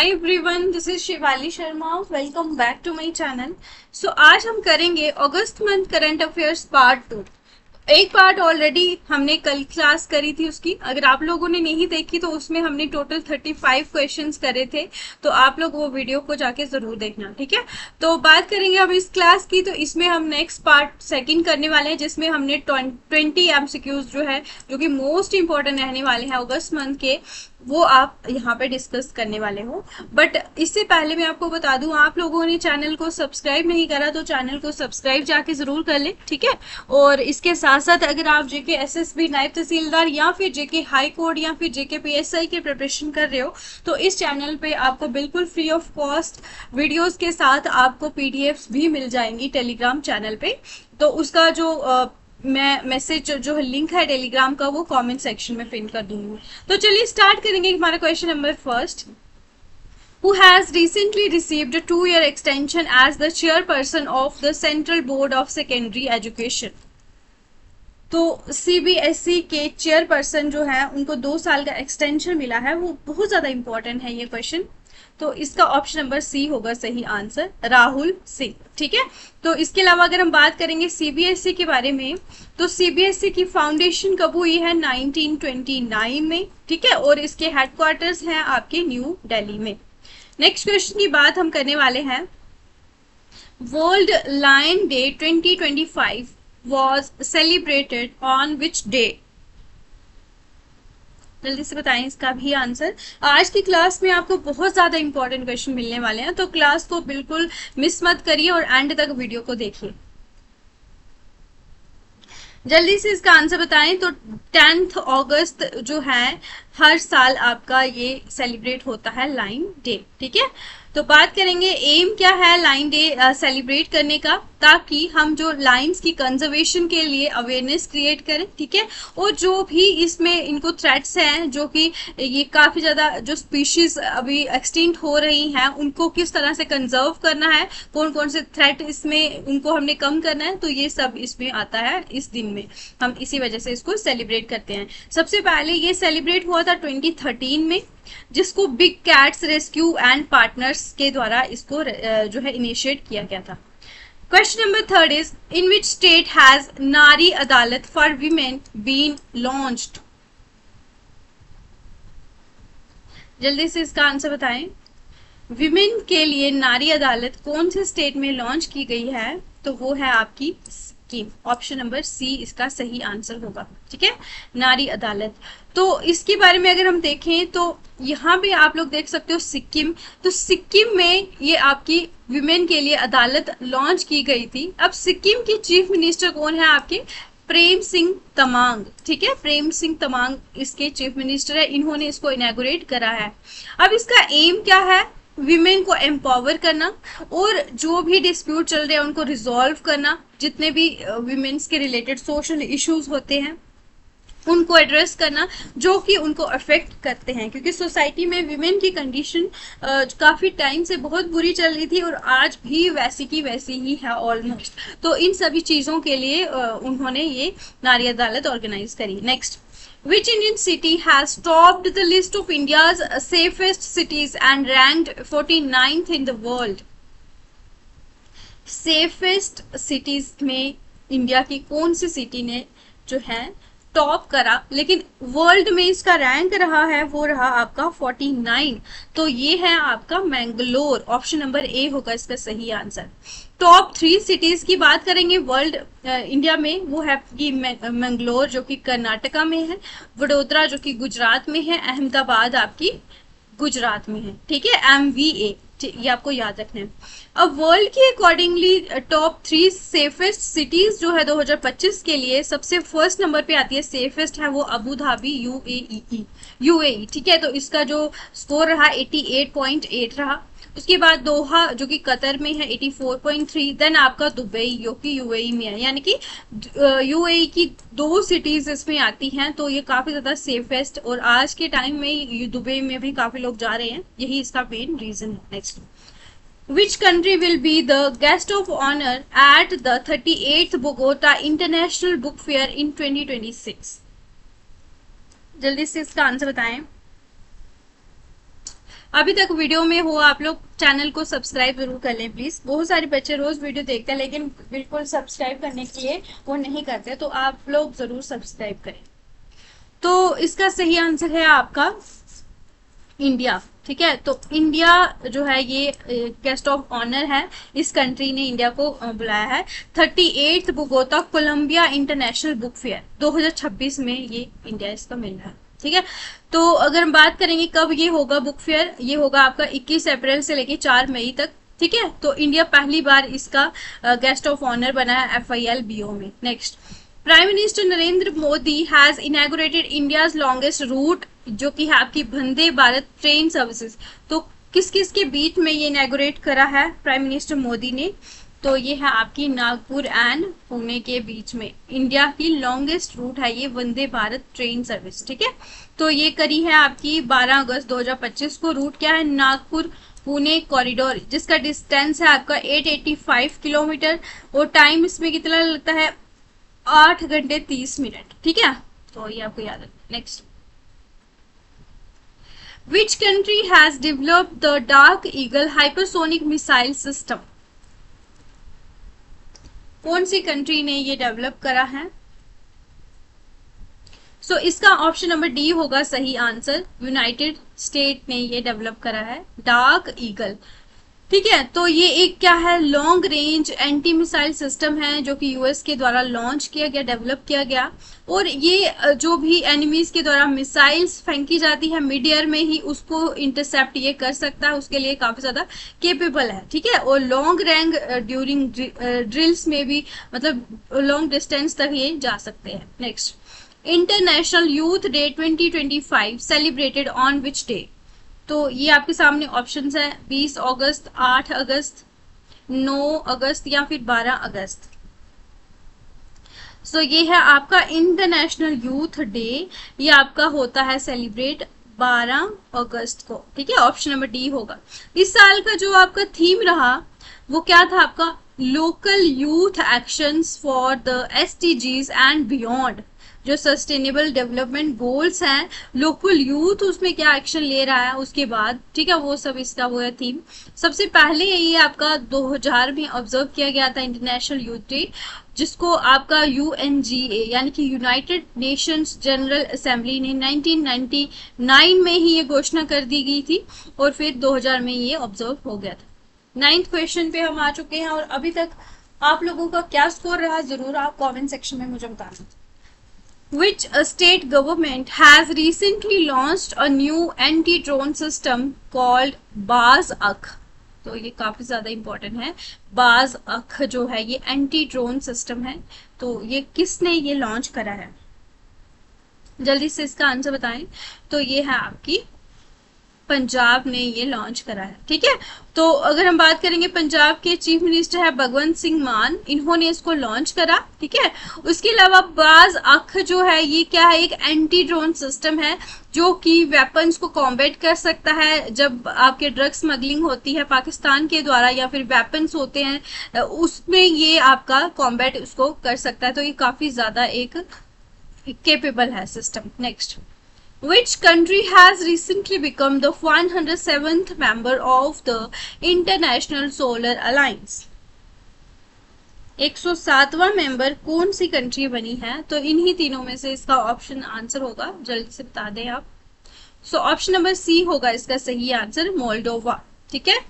Hi everyone, this is Shivali Sharma. Welcome back to my channel. So आज हम करेंगे अगस्त मंथ करंट अफेयर्स पार्ट 2। एक पार्ट ऑलरेडी हमने कल क्लास करी थी उसकी, अगर आप लोगों ने नहीं देखी तो उसमें हमने टोटल 35 क्वेश्चंस करे थे, तो आप लोग वो वीडियो को जाके जरूर देखना, ठीक है। तो बात करेंगे अब इस क्लास की, तो इसमें हम नेक्स्ट पार्ट सेकंड करने वाले हैं, जिसमें हमने 20 एमसीक्यूज जो है, जो कि मोस्ट इंपॉर्टेंट रहने वाले हैं अगस्त मंथ के, वो आप यहाँ पे डिस्कस करने वाले हो। बट इससे पहले मैं आपको बता दूं, आप लोगों ने चैनल को सब्सक्राइब नहीं करा तो चैनल को सब्सक्राइब जाके जरूर कर ले, ठीक है। और इसके साथ साथ अगर आप जेके एसएसबी नायब तहसीलदार या फिर जेके हाई कोर्ट या फिर जेके पीएसआई के प्रिपरेशन कर रहे हो, तो इस चैनल पे आपको बिल्कुल फ्री ऑफ कॉस्ट वीडियोस के साथ आपको पीडीएफ्स भी मिल जाएंगी टेलीग्राम चैनल पे। तो उसका जो मैं मैसेज जो लिंक है टेलीग्राम का, वो कमेंट सेक्शन में पिन कर दूंगी। तो चलिए स्टार्ट करेंगे हमारा question number first. Who has recently received a 2-year extension as the chairperson of the Central Board of Secondary Education? तो सीबीएसई के चेयरपर्सन जो है उनको 2 साल का एक्सटेंशन मिला है, वो बहुत ज्यादा इंपॉर्टेंट है ये क्वेश्चन। तो इसका ऑप्शन नंबर सी होगा सही आंसर, राहुल सिंह, ठीक है। तो इसके अलावा अगर हम बात करेंगे सीबीएसई के बारे में, तो सीबीएसई की फाउंडेशन कब हुई है? 1929 में, ठीक है। और इसके हेडक्वार्टर्स हैं आपके न्यू दिल्ली में। नेक्स्ट क्वेश्चन की बात हम करने वाले हैं। World lion day 2025 was celebrated on which day? जल्दी से बताएं इसका भी आंसर। आज की क्लास में आपको बहुत ज्यादा इंपॉर्टेंट क्वेश्चन मिलने वाले हैं, तो क्लास को बिल्कुल मिस मत करिए और एंड तक वीडियो को देखिए। जल्दी से इसका आंसर बताएं। तो 10 अगस्त जो है हर साल आपका ये सेलिब्रेट होता है लाइन डे, ठीक है। तो बात करेंगे एम क्या है लाइन डे सेलिब्रेट करने का, ताकि हम जो लाइन्स की कंजर्वेशन के लिए अवेयरनेस क्रिएट करें, ठीक है। और जो भी इसमें इनको थ्रेट्स हैं, जो कि ये काफी ज्यादा जो स्पीशीज अभी एक्सटिंक्ट हो रही हैं, उनको किस तरह से कंजर्व करना है, कौन कौन से थ्रेट इसमें उनको हमने कम करना है, तो ये सब इसमें आता है इस दिन में। हम इसी वजह से इसको सेलिब्रेट करते हैं। सबसे पहले ये सेलिब्रेट हुआ था 2013 में, जिसको big cats rescue and partners के द्वारा इसको जो है इनिशिएट किया गया था। Question number third is, in which state has नारी अदालत फॉर वीमेन बीन लॉन्च्ड? जल्दी से इसका आंसर बताएं। विमेन के लिए नारी अदालत कौन से स्टेट में लॉन्च की गई है? तो वो है आपकी सिक्किम। ऑप्शन नंबर सी इसका सही आंसर होगा, ठीक है, नारी अदालत। तो इसके बारे में अगर हम देखें तो यहाँ पे आप लोग देख सकते हो सिक्किम। तो सिक्किम में ये आपकी विमेन के लिए अदालत लॉन्च की गई थी। अब सिक्किम की चीफ मिनिस्टर कौन है? आपके प्रेम सिंह तमांग, ठीक है। प्रेम सिंह तमांग इसके चीफ मिनिस्टर है, इन्होंने इसको इनॉग्रेट करा है। अब इसका एम क्या है? विमेन को एम्पावर करना और जो भी डिस्प्यूट चल रहे हैं उनको रिजॉल्व करना, जितने भी विमेन्स के रिलेटेड सोशल इश्यूज होते हैं उनको एड्रेस करना, जो कि उनको अफेक्ट करते हैं, क्योंकि सोसाइटी में विमेन की कंडीशन काफी टाइम से बहुत बुरी चल रही थी और आज भी वैसी की वैसी ही है ऑलमोस्ट। तो इन सभी चीजों के लिए उन्होंने ये नारी अदालत ऑर्गेनाइज करी। Next, which Indian city has topped the list of India's safest cities and ranked 49th in the world? Safest cities में इंडिया की कौन सी सिटी ने जो है टॉप करा, लेकिन वर्ल्ड में इसका रैंक रहा है, वो रहा आपका 49। तो ये है आपका मैंगलोर। ऑप्शन नंबर ए होगा इसका सही आंसर। टॉप 3 सिटीज की बात करेंगे वर्ल्ड इंडिया में, वो है कि मैंगलोर जो कि कर्नाटका में है, वडोदरा जो कि गुजरात में है, अहमदाबाद आपकी गुजरात में है, ठीक है, MVA, ये आपको याद रखना है। अब वर्ल्ड की अकॉर्डिंगली टॉप 3 सेफेस्ट सिटीज जो है 2025 के लिए, सबसे फर्स्ट नंबर पे आती है, सेफेस्ट है वो अबू धाबी यूएई, ठीक है। तो इसका जो स्कोर रहा 88.8 रहा। उसके बाद दोहा जो कि कतर में है 84.3, देन आपका दुबई जो कि यूएई में है, यानी कि यूएई की 2 सिटीज इसमें आती हैं। तो ये काफी ज्यादा सेफेस्ट, और आज के टाइम में दुबई में भी काफी लोग जा रहे हैं, यही इसका मेन रीजन है। Next, which country will be the guest of honor at the 38th Bogota International Book Fair in 2026? जल्दी से इसका आंसर बताएं। अभी तक वीडियो में हो आप लोग चैनल को सब्सक्राइब जरूर कर लें प्लीज। बहुत सारे बच्चे रोज वीडियो देखते हैं लेकिन बिल्कुल सब्सक्राइब करने के लिए वो नहीं करते, तो आप लोग जरूर सब्सक्राइब करें। तो इसका सही आंसर है आपका इंडिया। ठीक है, तो इंडिया जो है ये गेस्ट ऑफ ऑनर है, इस कंट्री ने इंडिया को बुलाया है 38th Bogota Colombia international book fair 2026 में ये इंडिया इसका मिल रहा है। ठीक है, तो अगर हम बात करेंगे कब ये होगा बुक फेयर, ये होगा आपका 21 अप्रैल से लेके 4 मई तक। ठीक है, तो इंडिया पहली बार इसका गेस्ट ऑफ ऑनर बना है FILBO में। Next, prime minister Narendra Modi has inaugurated India's longest route, जो कि है आपकी वंदे भारत ट्रेन सर्विसेज। तो किस किस के बीच में ये इनैगोरेट करा है प्राइम मिनिस्टर मोदी ने, तो ये है आपकी नागपुर एंड पुणे के बीच में इंडिया की लॉन्गेस्ट रूट है ये वंदे भारत ट्रेन सर्विस। ठीक है, तो ये करी है आपकी 12 अगस्त 2025 को। रूट क्या है, नागपुर पुणे कॉरिडोर, जिसका डिस्टेंस है आपका 885 किलोमीटर और टाइम इसमें कितना लगता है 8 घंटे 30 मिनट। ठीक है, तो ये आपको याद रखना। Next, which country has developed the dark eagle hypersonic missile system? कौन सी कंट्री ने ये डेवलप करा है? सो इसका ऑप्शन नंबर डी होगा सही आंसर, यूनाइटेड स्टेट ने ये डेवलप करा है डार्क ईगल। ठीक है, तो ये एक क्या है, long range anti missile system है जो कि यूएस के द्वारा लॉन्च किया गया, डेवलप किया गया। और ये जो भी एनिमीज के द्वारा मिसाइल्स फेंकी जाती है मिड एयर में ही, उसको इंटरसेप्ट ये कर सकता है, उसके लिए काफी ज्यादा केपेबल है। ठीक है, और लॉन्ग रैंक ड्यूरिंग ड्रिल्स में भी, मतलब लॉन्ग डिस्टेंस तक ये जा सकते हैं। Next, international youth day 2025 celebrated on which day? तो ये आपके सामने ऑप्शंस है 20 अगस्त, 8 अगस्त, 9 अगस्त या फिर 12 अगस्त। सो ये है आपका इंटरनेशनल यूथ डे, ये आपका होता है सेलिब्रेट 12 अगस्त को। ठीक है, ऑप्शन नंबर डी होगा। इस साल का जो आपका थीम रहा वो क्या था आपका, local youth actions for the SDGs and beyond. जो सस्टेनेबल डेवलपमेंट गोल्स हैं, लोकल यूथ उसमें क्या एक्शन ले रहा है उसके बाद। ठीक है, वो सब इसका वो है थीम। सबसे पहले ये आपका 2000 में ऑब्जर्व किया गया था इंटरनेशनल यूथ डे, जिसको आपका UNGA यानी कि यूनाइटेड नेशंस जनरल असेंबली ने 1999 में ही ये घोषणा कर दी गई थी और फिर 2000 में ये ऑब्जर्व हो गया था। 9th क्वेश्चन पे हम आ चुके हैं और अभी तक आप लोगों का क्या स्कोर रहा जरूर आप कमेंट सेक्शन में मुझे बताना। Which state government has recently launched a new anti-drone system called BAZ-AK? तो ये काफी ज्यादा इंपॉर्टेंट है। BAZ-AK जो है ये एंटी ड्रोन सिस्टम है, तो ये किसने ये लॉन्च करा है? जल्दी से इसका आंसर बताएं। तो ये है आपकी पंजाब ने ये लॉन्च करा है। ठीक है, तो अगर हम बात करेंगे पंजाब के चीफ मिनिस्टर है भगवंत सिंह मान, इन्होंने इसको लॉन्च करा। ठीक है, उसके अलावा BAZ-AK जो है ये क्या है, एक एंटी ड्रोन सिस्टम है जो कि वेपन्स को कॉम्बैट कर सकता है। जब आपके ड्रग स्मगलिंग होती है पाकिस्तान के द्वारा या फिर वेपन्स होते हैं उसमें ये आपका कॉम्बैट उसको कर सकता है, तो ये काफी ज्यादा एक केपेबल है system. Next, Which country has recently become the 107th member of the International Solar Alliance? 107वां मेंबर कौन सी कंट्री बनी है? तो इन्हीं तीनों में से इसका ऑप्शन आंसर होगा, जल्दी से बता दें आप। सो ऑप्शन नंबर सी होगा इसका सही आंसर, मोल्डोवा। ठीक है,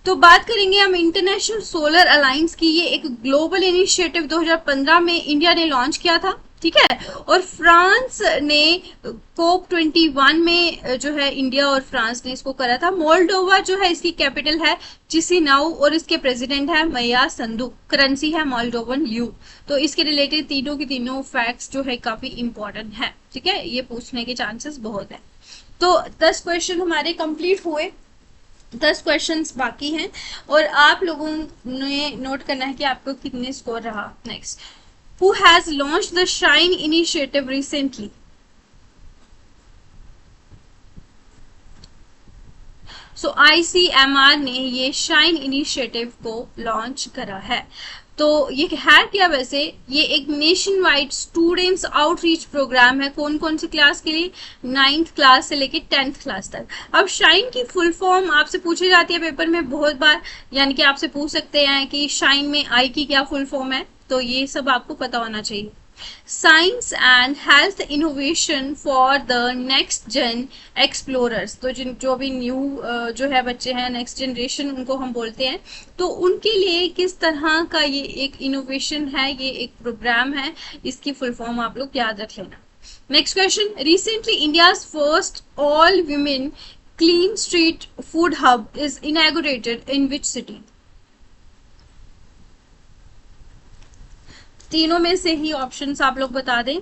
तो बात करेंगे हम इंटरनेशनल सोलर अलायंस की। ये एक ग्लोबल इनिशिएटिव 2015 में इंडिया ने लॉन्च किया था। ठीक है, और फ्रांस ने COP21 में जो है इंडिया और फ्रांस ने इसको करा था। मोल्डोवा जो है इसकी कैपिटल है चिसिनाउ और इसके प्रेसिडेंट है मैया संदू, करेंसी है मोल्डोवन यू। तो इसके रिलेटेड तीनों की तीनों फैक्ट्स जो है काफी इंपॉर्टेंट है। ठीक है, ये पूछने के चांसेस बहुत है। तो 10 क्वेश्चन हमारे कंप्लीट हुए, 10 क्वेश्चंस बाकी हैं और आप लोगों ने नोट करना है कि आपको कितने स्कोर रहा। Next, who has launched the Shine initiative recently? So ICMR ने ये शाइन इनिशिएटिव को लॉन्च करा है। तो ये है क्या, वैसे ये एक nationwide students outreach program है। कौन कौन सी क्लास के लिए? 9th क्लास से लेके 10th क्लास तक। अब शाइन की फुल फॉर्म आपसे पूछी जाती है पेपर में बहुत बार, यानी कि आपसे पूछ सकते हैं कि शाइन में आई की क्या फुल फॉर्म है, तो ये सब आपको पता होना चाहिए। Science and health innovation for the next gen explorers, तो जो भी न्यू जो है बच्चे हैं, नेक्स्ट जनरेशन उनको हम बोलते हैं, तो उनके लिए किस तरह का ये एक इनोवेशन है, ये एक प्रोग्राम है, इसकी फुल फॉर्म आप लोग याद रख लेना। Next question, recently India's first all women clean street food hub is inaugurated in which city? तीनों में से ही ऑप्शंस आप लोग बता दें।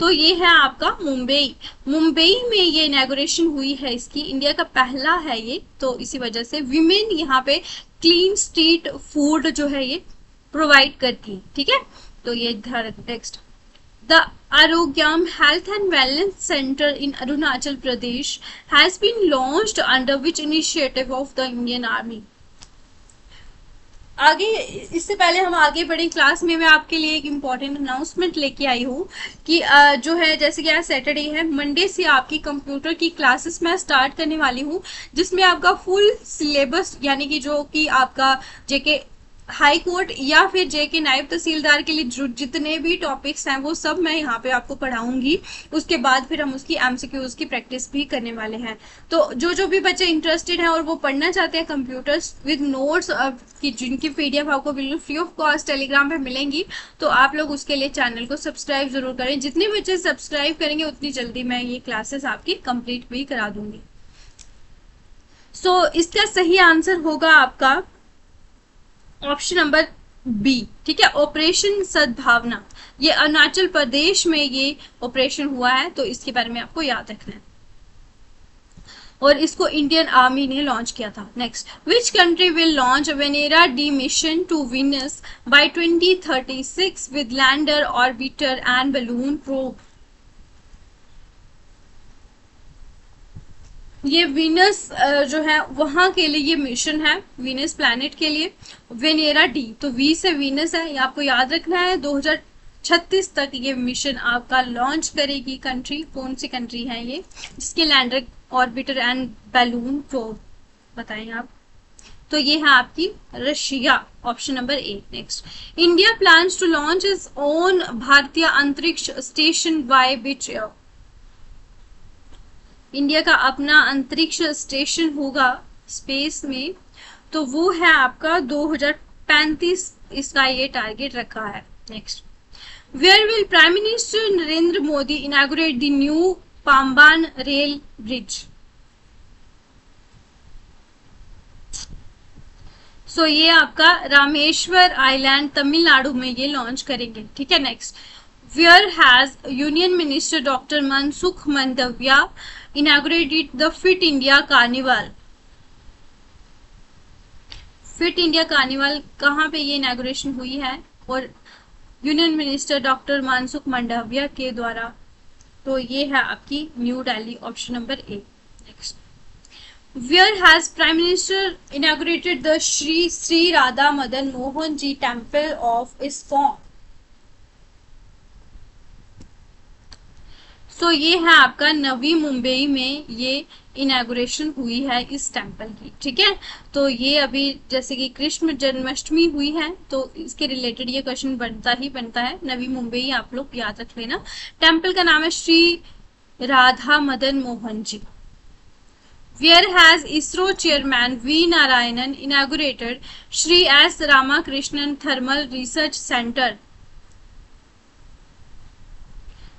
तो ये है आपका मुंबई। मुंबई में ये इनॉग्रेशन हुई है इसकी, इंडिया का पहला है ये, तो इसी वजह से विमेन यहाँ पे क्लीन स्ट्रीट फूड जो है ये प्रोवाइड करती है। ठीक है, तो ये ध्यान रखना। Next, the Arogyam health and wellness centre in Arunachal Pradesh has been launched under which initiative of the Indian Army? आगे, इससे पहले हम आगे बढ़े क्लास में मैं आपके लिए एक इम्पॉर्टेंट अनाउंसमेंट लेके आई हूँ कि जो है, जैसे कि आज सैटरडे है, मंडे से आपकी कंप्यूटर की क्लासेस मैं स्टार्ट करने वाली हूँ, जिसमें आपका फुल सिलेबस, यानी कि जो कि आपका जेके हाई कोर्ट या फिर जेके नायब तहसीलदार के लिए जितने भी टॉपिक्स हैं वो सब मैं यहाँ पे आपको पढ़ाऊंगी। उसके बाद फिर हम उसकी एमसीक्यूज की प्रैक्टिस भी करने वाले हैं। तो जो भी बच्चे इंटरेस्टेड हैं और वो पढ़ना चाहते हैं कंप्यूटर्स विद नोट्स की, जिनकी पीडीएफ आपको बिल्कुल फ्री ऑफ कॉस्ट टेलीग्राम पे मिलेंगी, तो आप लोग उसके लिए चैनल को सब्सक्राइब जरूर करें। जितने बच्चे सब्सक्राइब करेंगे उतनी जल्दी मैं ये क्लासेस आपकी कंप्लीट भी करा दूंगी। सो इसका सही आंसर होगा आपका ऑप्शन नंबर बी। ठीक है, ऑपरेशन सद्भावना, ये अरुणाचल प्रदेश में ये ऑपरेशन हुआ है, तो इसके बारे में आपको याद रखना है, और इसको इंडियन आर्मी ने लॉन्च किया था। Next, which country will launch Venera D mission to Venus by 2036 with lander, orbiter and balloon probe? ये वीनस जो है वहां के लिए ये मिशन है, वीनस प्लैनेट के लिए। वेनेरा डी, तो वी से वीनस है, ये आपको याद रखना है। 2036 तक ये मिशन आपका लॉन्च करेगी कंट्री। कौन सी कंट्री है ये, जिसके lander, orbiter and balloon probe बताएं आप? तो ये है आपकी Russia, option number A. Next, India plans to launch its own Bharatiya Antariksh station by which year? India का अपना अंतरिक्ष स्टेशन होगा स्पेस में, तो वो है आपका 2035, इसका ये टारगेट रखा है। Next, where will prime minister Narendra Modi inaugurate the new Pamban rail bridge? So ये आपका रामेश्वर आइलैंड तमिलनाडु में ये लॉन्च करेंगे। ठीक है, next, where has union minister doctor Mansukh Mandaviya inaugurated the Fit India Carnival? Fit India carnival कहाँ पे ये इनॉग्रेशन हुई है, और union minister doctor Mansukh Mandaviya के द्वारा? तो ये है आपकी New Delhi, option number A. Next, where has prime minister inaugurated the Shri Shri Radha Madan Mohan ji temple of ISKCON? So ये है आपका नवी मुंबई में ये इनॉग्रेशन हुई है इस टेम्पल की। ठीक है, तो ये अभी जैसे कि कृष्ण जन्माष्टमी हुई है, तो इसके रिलेटेड ये क्वेश्चन बनता है। नवी मुंबई आप लोग याद रख लेना। टेम्पल का नाम है Shri Radha Madan Mohan ji. Where has ISRO chairman V Narayanan inaugurated Shri S Ramakrishnan thermal research centre?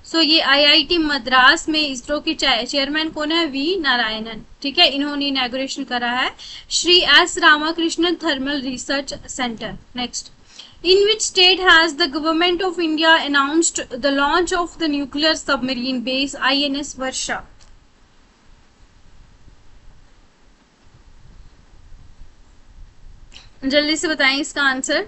So ये आईआईटी मद्रास में इसरो के चेयरमैन कौन है? वी नारायणन। ठीक है, इन्होंने इनॉग्रेशन करा है Shri S Ramakrishnan thermal research centre. Next, in which state has the government of India announced the launch of the nuclear submarine base INS Varsha? जल्दी से बताएं इसका आंसर।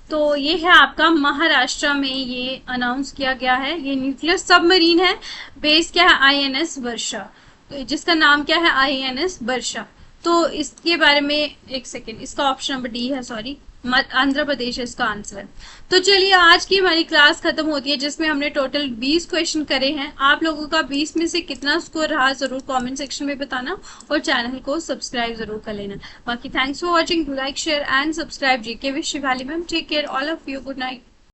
तो ये है आपका महाराष्ट्र में ये अनाउंस किया गया है। ये न्यूक्लियर सबमरीन है, बेस क्या है? आईएनएस वर्षा, तो जिसका नाम क्या है? आईएनएस वर्षा। तो इसके बारे में एक सेकेंड, इसका ऑप्शन नंबर डी है, सॉरी, आंध्र प्रदेश इसका आंसर। तो चलिए आज की हमारी क्लास खत्म होती है जिसमें हमने टोटल 20 क्वेश्चन करे हैं। आप लोगों का 20 में से कितना स्कोर रहा जरूर कमेंट सेक्शन में बताना और चैनल को सब्सक्राइब जरूर कर लेना। बाकी thanks for watching, like share and subscribe. GK with Shivali ma'am. Take care all of you. Good night.